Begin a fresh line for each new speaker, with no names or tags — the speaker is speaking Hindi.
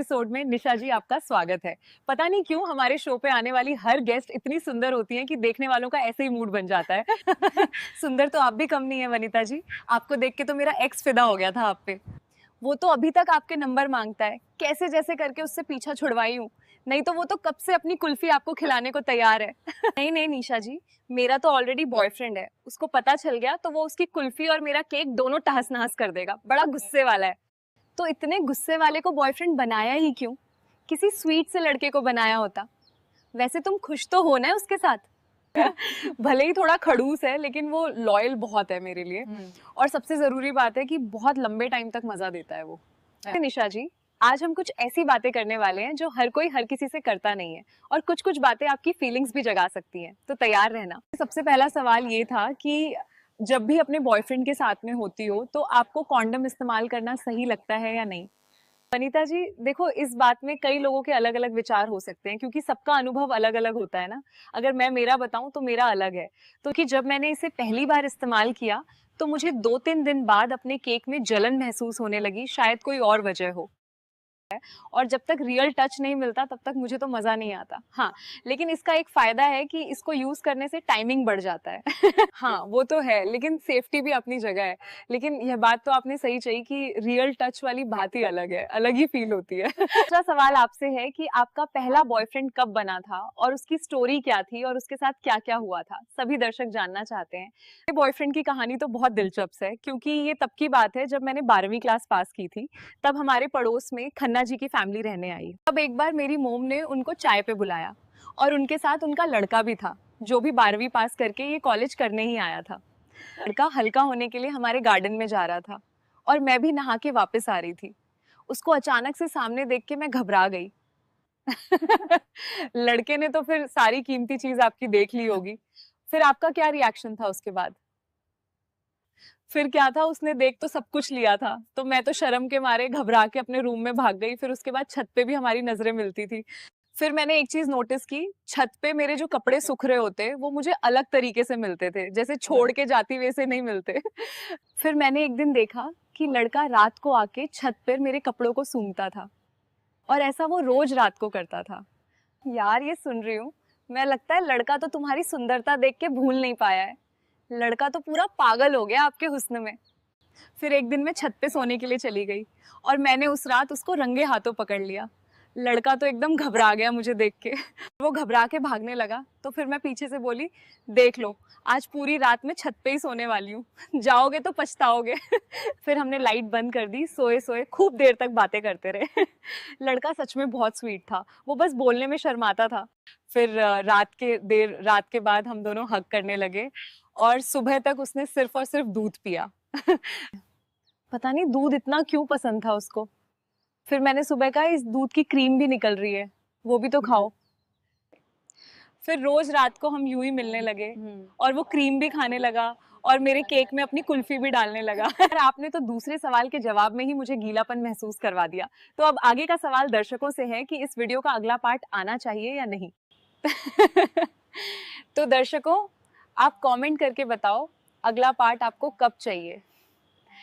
एपिसोड में निशा जी आपका स्वागत है। पता नहीं क्यों हमारे शो पे आने वाली हर गेस्ट इतनी सुंदर होती हैं कि देखने वालों का ऐसे ही मूड बन जाता है। सुंदर तो आप भी कम नहीं है वनिता जी। आपको देख के तो मेरा एक्स फिदा हो गया था आप पे। वो तो अभी तक आपके नंबर मांगता है, कैसे जैसे करके उससे पीछा छुड़वाई हूँ। नहीं तो वो तो कब से अपनी कुल्फी आपको खिलाने को तैयार है। नहीं नहीं निशा जी, मेरा तो ऑलरेडी बॉयफ्रेंड है। उसको पता चल गया तो वो उसकी कुल्फी और मेरा केक दोनों तहस नहस कर देगा। बड़ा गुस्से वाला है। तो इतने गुस्से वाले को बॉयफ्रेंड बनाया ही क्यों? किसी स्वीट से लड़के को बनाया होता। वैसे तुम खुश तो हो ना उसके साथ? भले ही थोड़ा खड़ूस है लेकिन वो लॉयल बहुत है मेरे लिए। और सबसे जरूरी बात है कि बहुत लंबे टाइम तक मजा देता है वो। निशा जी, आज हम कुछ ऐसी बातें करने वाले हैं जो हर कोई हर किसी से करता नहीं है, और कुछ कुछ बातें आपकी फीलिंग्स भी जगा सकती हैं, तो तैयार रहना। सबसे पहला सवाल ये था कि जब भी अपने बॉयफ्रेंड के साथ में होती हो तो आपको कॉन्डम इस्तेमाल करना सही लगता है या नहीं? वनिता जी देखो, इस बात में कई लोगों के अलग अलग विचार हो सकते हैं क्योंकि सबका अनुभव अलग अलग होता है ना। अगर मैं मेरा बताऊं तो मेरा अलग है। तो कि जब मैंने इसे पहली बार इस्तेमाल किया तो मुझे 2-3 दिन बाद अपने केक में जलन महसूस होने लगी, शायद कोई और वजह हो। और जब तक रियल टच नहीं मिलता तब तक मुझे तो मजा नहीं आता। हाँ, लेकिन इसका एक फायदा है कि इसको यूज करने से टाइमिंग बढ़ जाता है। हाँ वो तो है, लेकिन सेफ्टी भी अपनी जगह है। लेकिन यह बात तो आपने सही कही कि रियल टच वाली बात ही अलग है, अलग ही फील होती है। दूसरा सवाल आपसे है कि आपका पहला बॉयफ्रेंड कब बना था और उसकी स्टोरी क्या थी और उसके साथ क्या क्या हुआ था, सभी दर्शक जानना चाहते हैं। मेरे बॉयफ्रेंड की कहानी तो बहुत दिलचस्प है क्योंकि ये तब की बात है जब मैंने 12वीं क्लास पास की थी। तब हमारे पड़ोस में खन्ना जी की फैमिली रहने आई। तब एक बार मेरी मोम ने उनको चाय पे बुलाया और उनके साथ उनका लड़का भी था जो भी 12वीं पास करके ये कॉलेज करने ही आया था। लड़का हल्का होने के लिए हमारे गार्डन में जा रहा था और मैं भी नहा के वापस आ रही थी। उसको अचानक से सामने देख के मैं घबरा गई। लड़के ने तो फिर सारी कीमती चीज आपकी देख ली होगी। फिर आपका क्या रिएक्शन था उसके बाद? फिर क्या था, उसने देख तो सब कुछ लिया था, तो मैं तो शर्म के मारे घबरा के अपने रूम में भाग गई। फिर उसके बाद छत पे भी हमारी नजरें मिलती थी। फिर मैंने एक चीज नोटिस की, छत पे मेरे जो कपड़े सूख रहे होते वो मुझे अलग तरीके से मिलते थे, जैसे छोड़ के जाती वैसे नहीं मिलते। फिर मैंने एक दिन देखा कि लड़का रात को आके छत पर मेरे कपड़ों को सूंघता था, और ऐसा वो रोज रात को करता था। यार ये सुन रही हूँ मैं, लगता है लड़का तो तुम्हारी सुंदरता देख के भूल नहीं पाया है। लड़का तो पूरा पागल हो गया आपके हुस्न में। फिर एक दिन मैं छत पे सोने के लिए चली गई और मैंने उस रात उसको रंगे हाथों पकड़ लिया। लड़का तो एकदम घबरा गया मुझे देख के। वो घबरा के भागने लगा तो फिर मैं पीछे से बोली, देख लो आज पूरी रात में छत पे ही सोने वाली हूँ, जाओगे तो पछताओगे। फिर हमने लाइट बंद कर दी, सोए सोए खूब देर तक बातें करते रहे। लड़का सच में बहुत स्वीट था, वो बस बोलने में शर्माता था। फिर रात के बाद हम दोनों हग करने लगे और सुबह तक उसने सिर्फ और सिर्फ दूध पिया। पता नहीं दूध इतना क्यों पसंद था उसको। फिर मैंने सुबह कहा इस दूध की क्रीम भी निकल रही है, वो भी तो खाओ। फिर रोज रात को हम यूं ही मिलने लगे और वो क्रीम भी खाने लगा और मेरे केक में अपनी कुल्फी भी डालने लगा। और आपने तो दूसरे सवाल के जवाब में ही मुझे गीलापन महसूस करवा दिया। तो अब आगे का सवाल दर्शकों से है कि इस वीडियो का अगला पार्ट आना चाहिए या नहीं। तो दर्शकों, आप कमेंट करके बताओ अगला पार्ट आपको कब चाहिए।